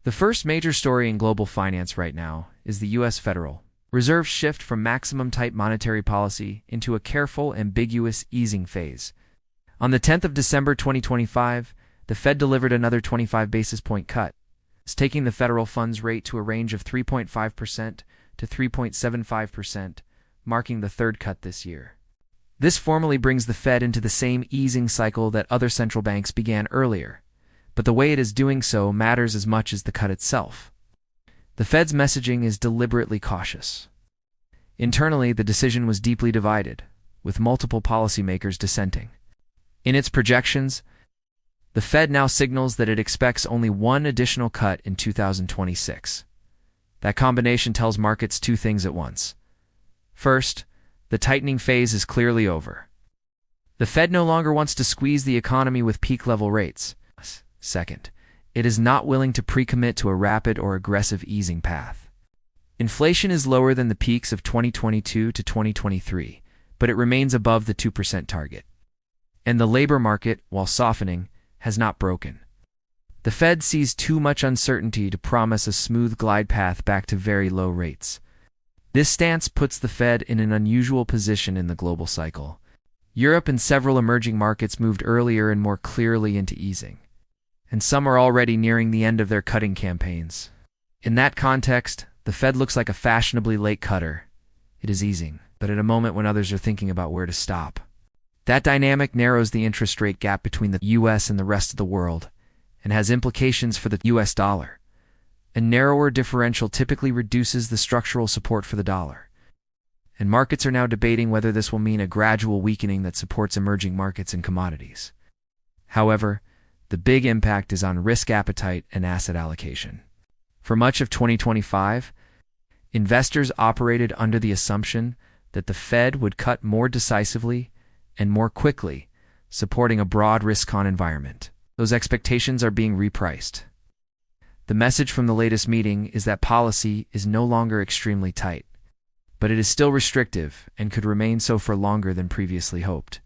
The first major story in global finance right now is the U.S. Federal Reserve's shift from maximum tight monetary policy into a careful, ambiguous easing phase. On the 10th of December 2025, the Fed delivered another 25 basis point cut, taking the federal funds rate to a range of 3.5% to 3.75%, marking the third cut this year. This formally brings the Fed into the same easing cycle that other central banks began earlier, but the way it is doing so matters as much as the cut itself. The Fed's messaging is deliberately cautious. Internally, the decision was deeply divided, with multiple policymakers dissenting. In its projections, the Fed now signals that it expects only one additional cut in 2026. That combination tells markets two things at once. First, the tightening phase is clearly over. The Fed no longer wants to squeeze the economy with peak-level rates. Second, it is not willing to pre-commit to a rapid or aggressive easing path. Inflation is lower than the peaks of 2022 to 2023, but it remains above the 2% target. And the labor market, while softening, has not broken. The Fed sees too much uncertainty to promise a smooth glide path back to very low rates. This stance puts the Fed in an unusual position in the global cycle. Europe and several emerging markets moved earlier and more clearly into easing, and some are already nearing the end of their cutting campaigns. In that context, the Fed looks like a fashionably late cutter. It is easing, but at a moment when others are thinking about where to stop. That dynamic narrows the interest rate gap between the U.S. and the rest of the world, and has implications for the U.S. dollar. A narrower differential typically reduces the structural support for the dollar, and markets are now debating whether this will mean a gradual weakening that supports emerging markets and commodities. However, the big impact is on risk appetite and asset allocation. For much of 2025, investors operated under the assumption that the Fed would cut more decisively and more quickly, supporting a broad risk-on environment. Those expectations are being repriced. The message from the latest meeting is that policy is no longer extremely tight, but it is still restrictive and could remain so for longer than previously hoped.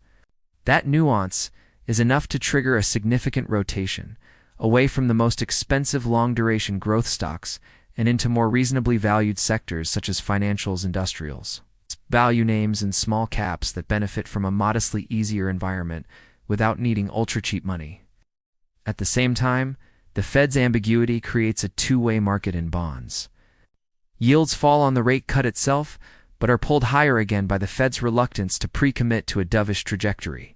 That nuance is enough to trigger a significant rotation away from the most expensive long-duration growth stocks and into more reasonably valued sectors such as financials, industrials, value names, and small caps that benefit from a modestly easier environment without needing ultra-cheap money. At the same time, the Fed's ambiguity creates a two-way market in bonds. Yields fall on the rate cut itself, but are pulled higher again by the Fed's reluctance to pre-commit to a dovish trajectory.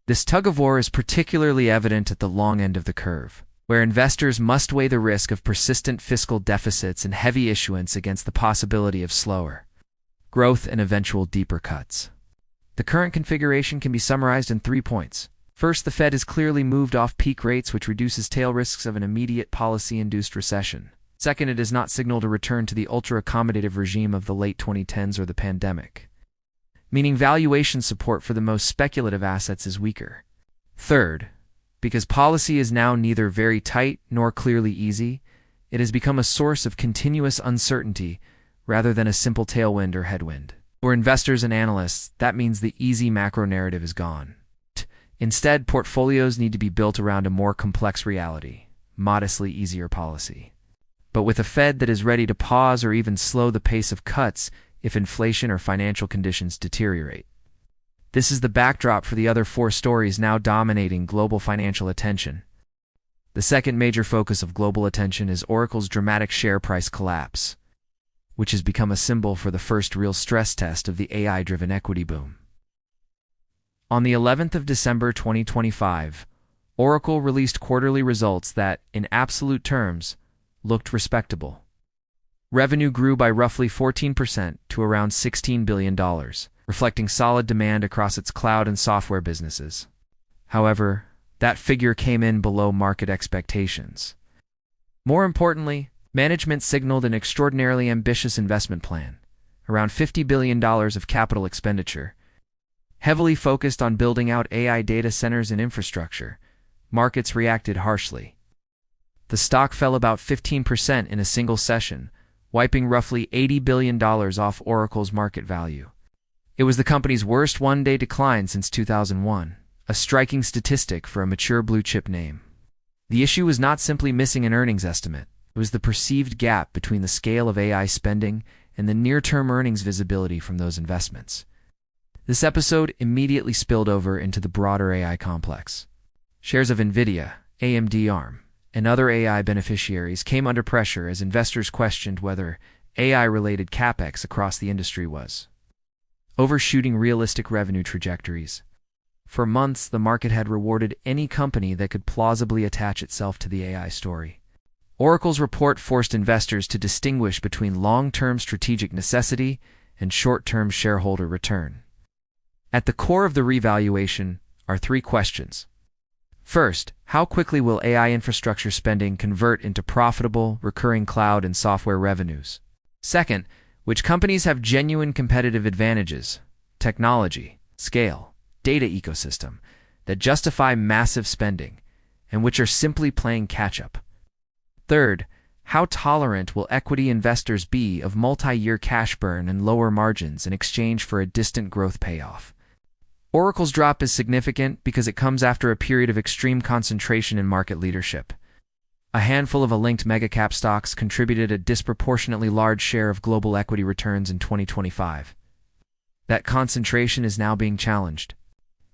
This tug-of-war is particularly evident at the long end of the curve, where investors must weigh the risk of persistent fiscal deficits and heavy issuance against the possibility of slower growth and eventual deeper cuts. The current configuration can be summarized in 3 points. First, the Fed has clearly moved off peak rates, which reduces tail risks of an immediate policy-induced recession. Second, it has not signaled a return to the ultra-accommodative regime of the late 2010s or the pandemic, meaning valuation support for the most speculative assets is weaker. Third, because policy is now neither very tight nor clearly easy, it has become a source of continuous uncertainty rather than a simple tailwind or headwind. For investors and analysts, that means the easy macro narrative is gone. Instead, portfolios need to be built around a more complex reality, modestly easier policy, but with a Fed that is ready to pause or even slow the pace of cuts if inflation or financial conditions deteriorate. This is the backdrop for the other 4 stories now dominating global financial attention. The second major focus of global attention is Oracle's dramatic share price collapse, which has become a symbol for the first real stress test of the AI-driven equity boom. On the 11th of December 2025, Oracle released quarterly results that, in absolute terms, looked respectable. Revenue grew by roughly 14% to around $16 billion, reflecting solid demand across its cloud and software businesses. However, that figure came in below market expectations. More importantly, management signaled an extraordinarily ambitious investment plan, around $50 billion of capital expenditure, heavily focused on building out AI data centers and infrastructure. Markets reacted harshly. The stock fell about 15% in a single session, wiping roughly $80 billion off Oracle's market value. It was the company's worst one-day decline since 2001, a striking statistic for a mature blue-chip name. The issue was not simply missing an earnings estimate. It was the perceived gap between the scale of AI spending and the near-term earnings visibility from those investments. This episode immediately spilled over into the broader AI complex. Shares of NVIDIA, AMD ARM, and other AI beneficiaries came under pressure as investors questioned whether AI-related capex across the industry was overshooting realistic revenue trajectories. For months, the market had rewarded any company that could plausibly attach itself to the AI story. Oracle's report forced investors to distinguish between long-term strategic necessity and short-term shareholder return. At the core of the revaluation are three questions. First, how quickly will AI infrastructure spending convert into profitable, recurring cloud and software revenues? Second, which companies have genuine competitive advantages, technology, scale, data ecosystem, that justify massive spending, and which are simply playing catch-up? Third, how tolerant will equity investors be of multi-year cash burn and lower margins in exchange for a distant growth payoff? Oracle's drop is significant because it comes after a period of extreme concentration in market leadership. A handful of linked megacap stocks contributed a disproportionately large share of global equity returns in 2025. That concentration is now being challenged.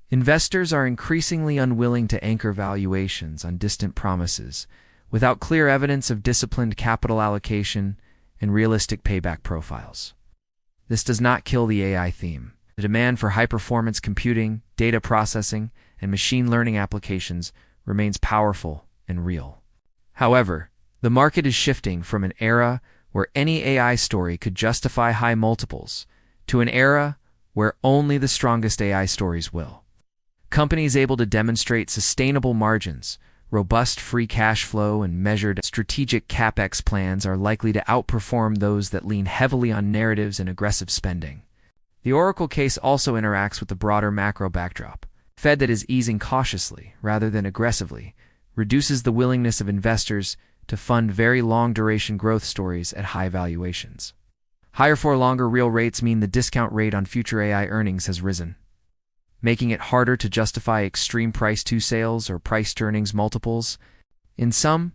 Investors are increasingly unwilling to anchor valuations on distant promises without clear evidence of disciplined capital allocation and realistic payback profiles. This does not kill the AI theme. The demand for high-performance computing, data processing, and machine learning applications remains powerful and real. However, the market is shifting from an era where any AI story could justify high multiples to an era where only the strongest AI stories will. Companies able to demonstrate sustainable margins, robust free cash flow, and measured strategic capex plans are likely to outperform those that lean heavily on narratives and aggressive spending. The Oracle case also interacts with the broader macro backdrop. Fed that is easing cautiously rather than aggressively reduces the willingness of investors to fund very long-duration growth stories at high valuations. Higher for longer real rates mean the discount rate on future AI earnings has risen, making it harder to justify extreme price-to-sales or price-to-earnings multiples. In sum,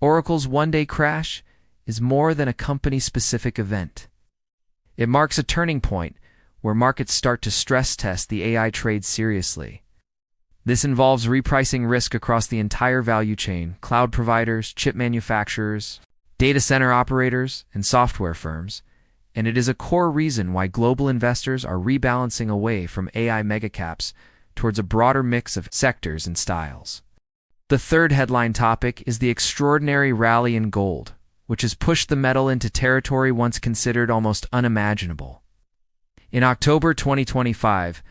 Oracle's one-day crash is more than a company-specific event. It marks a turning point where markets start to stress-test the AI trade seriously. This involves repricing risk across the entire value chain: cloud providers, chip manufacturers, data center operators, and software firms, and it is a core reason why global investors are rebalancing away from AI megacaps towards a broader mix of sectors and styles. The third headline topic is the extraordinary rally in gold, which has pushed the metal into territory once considered almost unimaginable. In October 2025,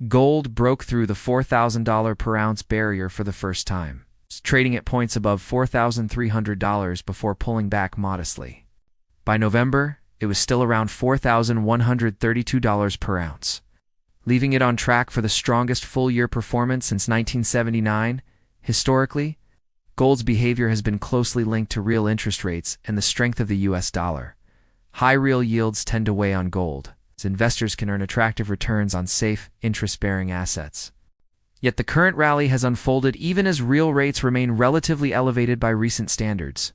gold broke through the $4,000 per ounce barrier for the first time, trading at points above $4,300 before pulling back modestly. By November, it was still around $4,132 per ounce, leaving it on track for the strongest full-year performance since 1979. Historically, gold's behavior has been closely linked to real interest rates and the strength of the US dollar. High real yields tend to weigh on gold, as investors can earn attractive returns on safe, interest-bearing assets. Yet the current rally has unfolded even as real rates remain relatively elevated by recent standards.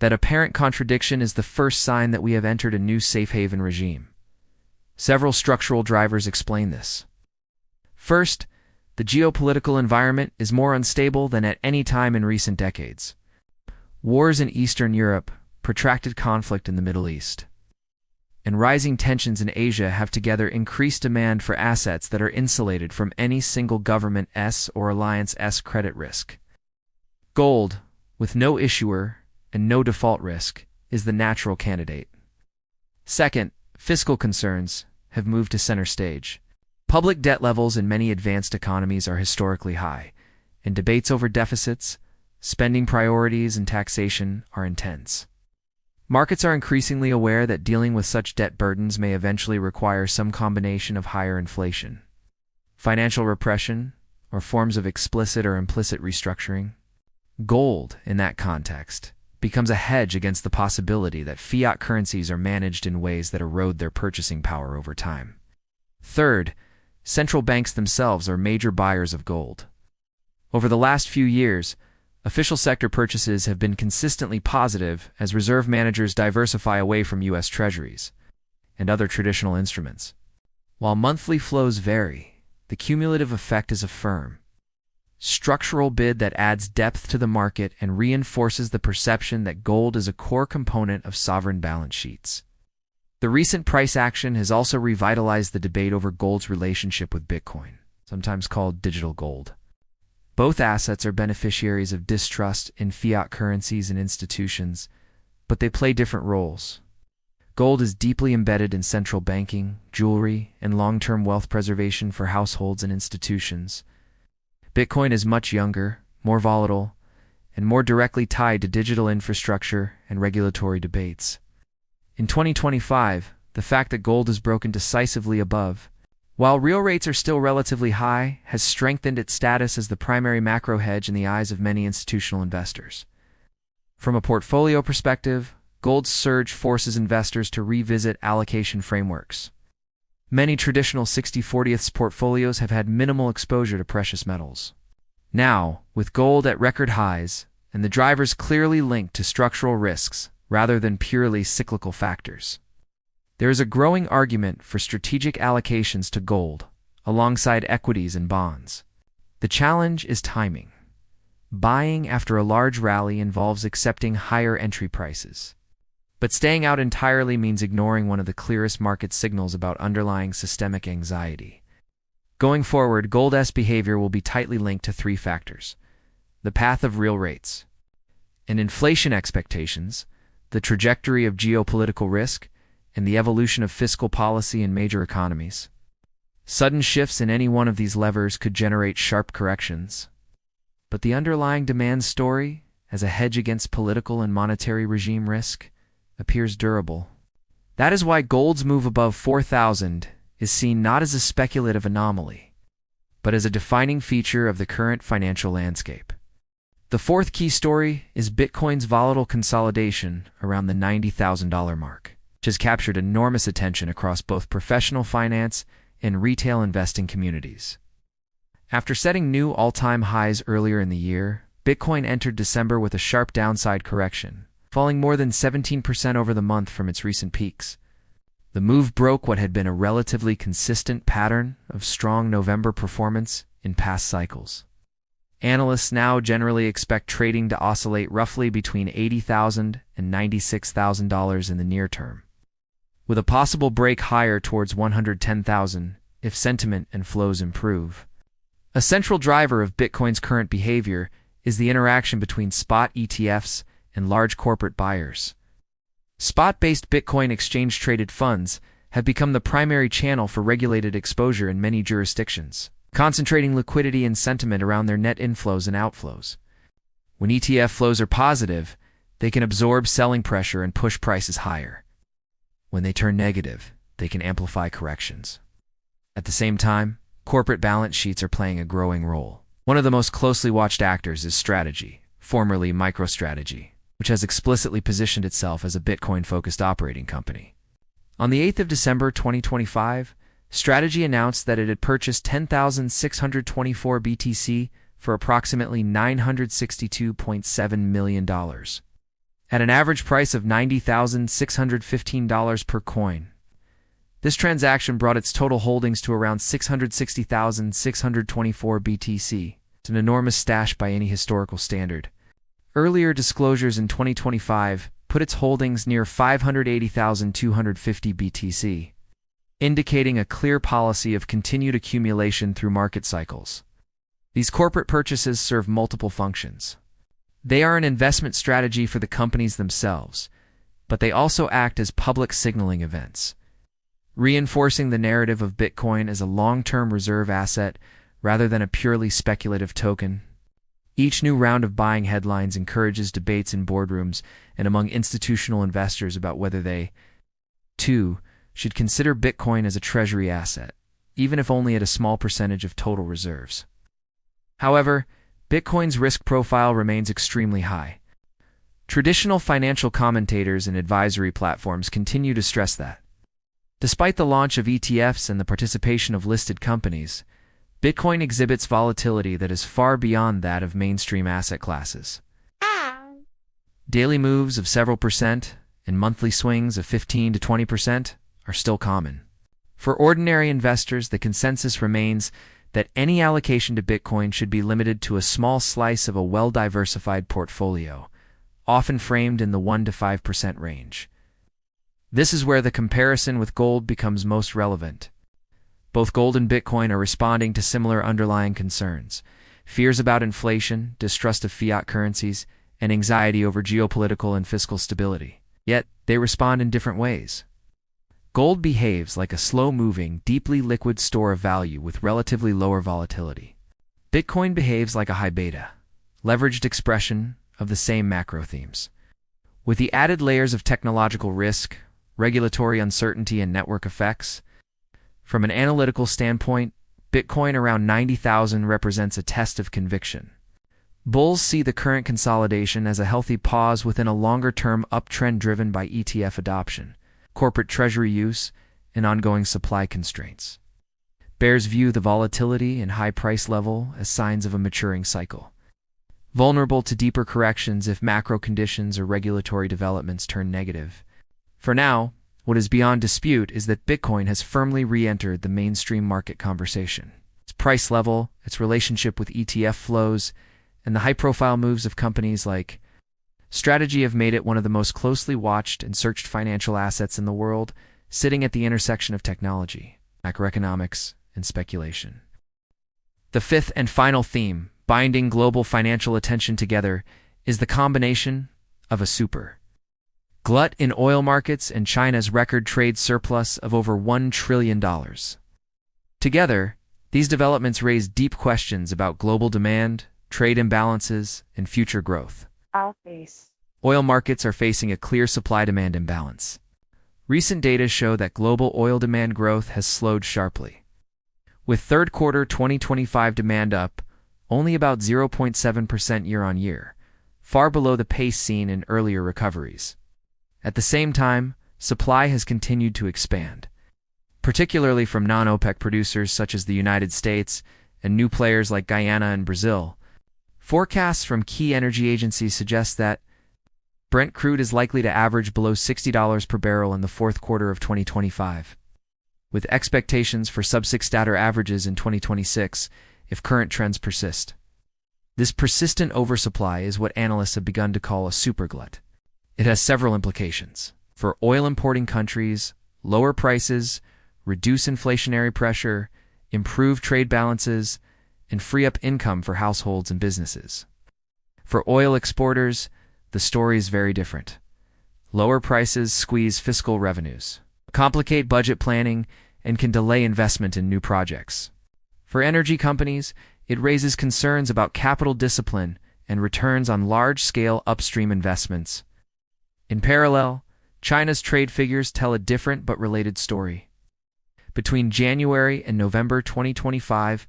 That apparent contradiction is the first sign that we have entered a new safe haven regime. Several structural drivers explain this. First, the geopolitical environment is more unstable than at any time in recent decades. Wars in Eastern Europe, protracted conflict in the Middle East, and rising tensions in Asia have together increased demand for assets that are insulated from any single government-s or alliance-s credit risk. Gold, with no issuer and no default risk, is the natural candidate. Second, fiscal concerns have moved to center stage. Public debt levels in many advanced economies are historically high, and debates over deficits, spending priorities, and taxation are intense. Markets are increasingly aware that dealing with such debt burdens may eventually require some combination of higher inflation, financial repression, or forms of explicit or implicit restructuring. Gold, in that context, becomes a hedge against the possibility that fiat currencies are managed in ways that erode their purchasing power over time. Third, central banks themselves are major buyers of gold. Over the last few years, Official sector purchases have been consistently positive as reserve managers diversify away from U.S. Treasuries and other traditional instruments. While monthly flows vary, the cumulative effect is a firm, structural bid that adds depth to the market and reinforces the perception that gold is a core component of sovereign balance sheets. The recent price action has also revitalized the debate over gold's relationship with Bitcoin, sometimes called digital gold. Both assets are beneficiaries of distrust in fiat currencies and institutions, but they play different roles. Gold is deeply embedded in central banking, jewelry, and long-term wealth preservation for households and institutions. Bitcoin is much younger, more volatile, and more directly tied to digital infrastructure and regulatory debates. In 2025, the fact that gold has broken decisively above, while real rates are still relatively high, has strengthened its status as the primary macro hedge in the eyes of many institutional investors. From a portfolio perspective, gold's surge forces investors to revisit allocation frameworks. Many traditional 60/40ths portfolios have had minimal exposure to precious metals. Now, with gold at record highs, and the drivers clearly linked to structural risks rather than purely cyclical factors, there is a growing argument for strategic allocations to gold, alongside equities and bonds. The challenge is timing. Buying after a large rally involves accepting higher entry prices. But staying out entirely means ignoring one of the clearest market signals about underlying systemic anxiety. Going forward, gold's behavior will be tightly linked to three factors: the path of real rates and inflation expectations, the trajectory of geopolitical risk, and the evolution of fiscal policy in major economies. Sudden shifts in any one of these levers could generate sharp corrections. But the underlying demand story, as a hedge against political and monetary regime risk, appears durable. That is why gold's move above 4,000 is seen not as a speculative anomaly, but as a defining feature of the current financial landscape. The fourth key story is Bitcoin's volatile consolidation around the $90,000 mark, which has captured enormous attention across both professional finance and retail investing communities. After setting new all-time highs earlier in the year, Bitcoin entered December with a sharp downside correction, falling more than 17% over the month from its recent peaks. The move broke what had been a relatively consistent pattern of strong November performance in past cycles. Analysts now generally expect trading to oscillate roughly between $80,000 and $96,000 in the near term, with a possible break higher towards $110,000 if sentiment and flows improve. A central driver of Bitcoin's current behavior is the interaction between spot ETFs and large corporate buyers. Spot-based Bitcoin exchange-traded funds have become the primary channel for regulated exposure in many jurisdictions, concentrating liquidity and sentiment around their net inflows and outflows. When ETF flows are positive, they can absorb selling pressure and push prices higher. When they turn negative, they can amplify corrections. At the same time, corporate balance sheets are playing a growing role. One of the most closely watched actors is Strategy, formerly MicroStrategy, which has explicitly positioned itself as a Bitcoin-focused operating company. On the 8th of December 2025, Strategy announced that it had purchased 10,624 BTC for approximately $962.7 million, at an average price of $90,615 per coin. This transaction brought its total holdings to around 660,624 BTC. It's an enormous stash by any historical standard. Earlier disclosures in 2025 put its holdings near 580,250 BTC, indicating a clear policy of continued accumulation through market cycles. These corporate purchases serve multiple functions. They are an investment strategy for the companies themselves, but they also act as public signaling events, reinforcing the narrative of Bitcoin as a long-term reserve asset rather than a purely speculative token. Each new round of buying headlines encourages debates in boardrooms and among institutional investors about whether they, too, should consider Bitcoin as a treasury asset, even if only at a small percentage of total reserves. However, Bitcoin's risk profile remains extremely high. Traditional financial commentators and advisory platforms continue to stress that, despite the launch of ETFs and the participation of listed companies, Bitcoin exhibits volatility that is far beyond that of mainstream asset classes. Daily moves of several percent and monthly swings of 15 to 20% are still common. For ordinary investors, the consensus remains that any allocation to Bitcoin should be limited to a small slice of a well-diversified portfolio, often framed in the 1 to 5% range. This is where the comparison with gold becomes most relevant. Both gold and Bitcoin are responding to similar underlying concerns: fears about inflation, distrust of fiat currencies, and anxiety over geopolitical and fiscal stability. Yet, they respond in different ways. Gold behaves like a slow-moving, deeply liquid store of value with relatively lower volatility. Bitcoin behaves like a high-beta, leveraged expression of the same macro themes. With the added layers of technological risk, regulatory uncertainty, and network effects, from an analytical standpoint, Bitcoin around 90,000 represents a test of conviction. Bulls see the current consolidation as a healthy pause within a longer-term uptrend driven by ETF adoption, corporate treasury use, and ongoing supply constraints. Bears view the volatility and high price level as signs of a maturing cycle, vulnerable to deeper corrections if macro conditions or regulatory developments turn negative. For now, what is beyond dispute is that Bitcoin has firmly re-entered the mainstream market conversation. Its price level, its relationship with ETF flows, and the high-profile moves of companies like Strategy have made it one of the most closely watched and searched financial assets in the world, sitting at the intersection of technology, macroeconomics, and speculation. The fifth and final theme, binding global financial attention together, is the combination of a super glut in oil markets and China's record trade surplus of over $1 trillion. Together, these developments raise deep questions about global demand, trade imbalances, and future growth. Oil markets are facing a clear supply-demand imbalance. Recent data show that global oil demand growth has slowed sharply, with third quarter 2025 demand up only about 0.7% year-on-year, far below the pace seen in earlier recoveries. At the same time, supply has continued to expand, particularly from non-OPEC producers such as the United States and new players like Guyana and Brazil. Forecasts from key energy agencies suggest that Brent crude is likely to average below $60 per barrel in the fourth quarter of 2025, with expectations for sub-$6 averages in 2026 if current trends persist. This persistent oversupply is what analysts have begun to call a superglut. It has several implications. For oil-importing countries, lower prices, reduce inflationary pressure, improve trade balances, and free up income for households and businesses. For oil exporters, the story is very different. Lower prices squeeze fiscal revenues, complicate budget planning, and can delay investment in new projects. For energy companies, it raises concerns about capital discipline and returns on large-scale upstream investments. In parallel, China's trade figures tell a different but related story. Between January and November 2025,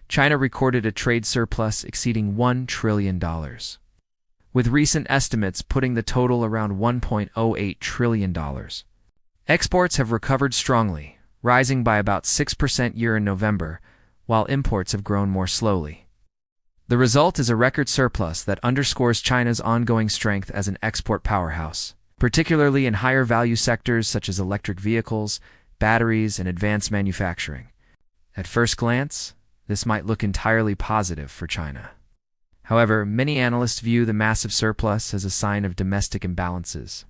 China recorded a trade surplus exceeding $1 trillion, with recent estimates putting the total around $1.08 trillion. Exports have recovered strongly, rising by about 6% year in November, while imports have grown more slowly. The result is a record surplus that underscores China's ongoing strength as an export powerhouse, particularly in higher value sectors such as electric vehicles, batteries, and advanced manufacturing. At first glance, this might look entirely positive for China. However, many analysts view the massive surplus as a sign of domestic imbalances.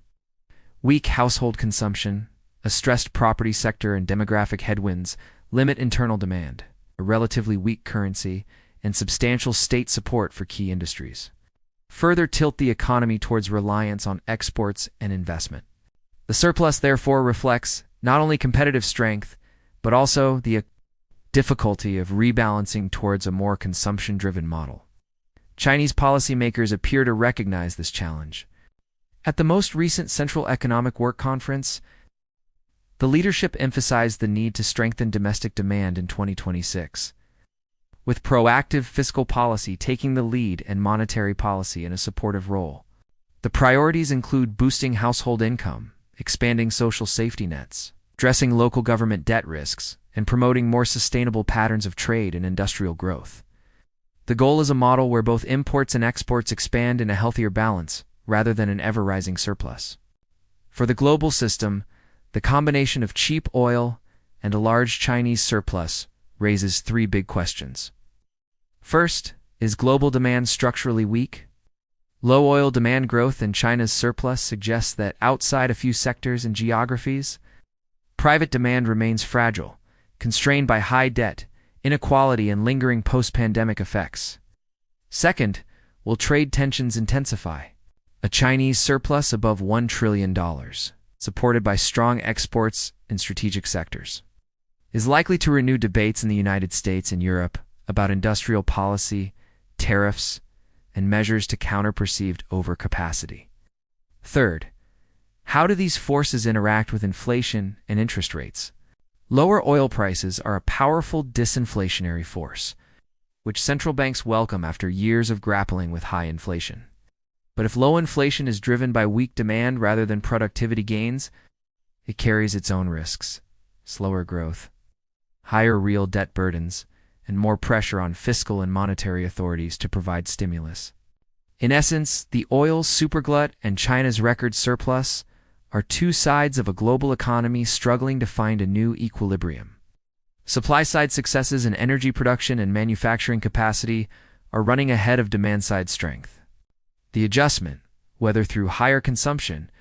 Weak household consumption, a stressed property sector, and demographic headwinds limit internal demand. A relatively weak currency and substantial state support for key industries further tilt the economy towards reliance on exports and investment. The surplus therefore reflects not only competitive strength, but also the difficulty of rebalancing towards a more consumption-driven model. Chinese policymakers appear to recognize this challenge. At the most recent Central Economic Work Conference, the leadership emphasized the need to strengthen domestic demand in 2026, with proactive fiscal policy taking the lead and monetary policy in a supportive role. The priorities include boosting household income, expanding social safety nets, addressing local government debt risks, and promoting more sustainable patterns of trade and industrial growth. The goal is a model where both imports and exports expand in a healthier balance, rather than an ever-rising surplus. For the global system, the combination of cheap oil and a large Chinese surplus raises three big questions. First, is global demand structurally weak? Low oil demand growth and China's surplus suggests that outside a few sectors and geographies, private demand remains fragile, constrained by high debt, inequality, and lingering post-pandemic effects. Second, will trade tensions intensify? A Chinese surplus above $1 trillion, supported by strong exports in strategic sectors, is likely to renew debates in the United States and Europe about industrial policy, tariffs, and measures to counter perceived overcapacity. Third, how do these forces interact with inflation and interest rates? Lower oil prices are a powerful disinflationary force, which central banks welcome after years of grappling with high inflation. But if low inflation is driven by weak demand rather than productivity gains, it carries its own risks: slower growth, higher real debt burdens, and more pressure on fiscal and monetary authorities to provide stimulus. In essence, the oil superglut and China's record surplus are two sides of a global economy struggling to find a new equilibrium. Supply-side successes in energy production and manufacturing capacity are running ahead of demand-side strength. The adjustment, whether through higher consumption,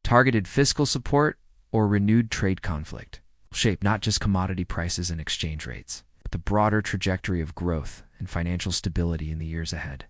targeted fiscal support, or renewed trade conflict, will shape not just commodity prices and exchange rates, but the broader trajectory of growth and financial stability in the years ahead.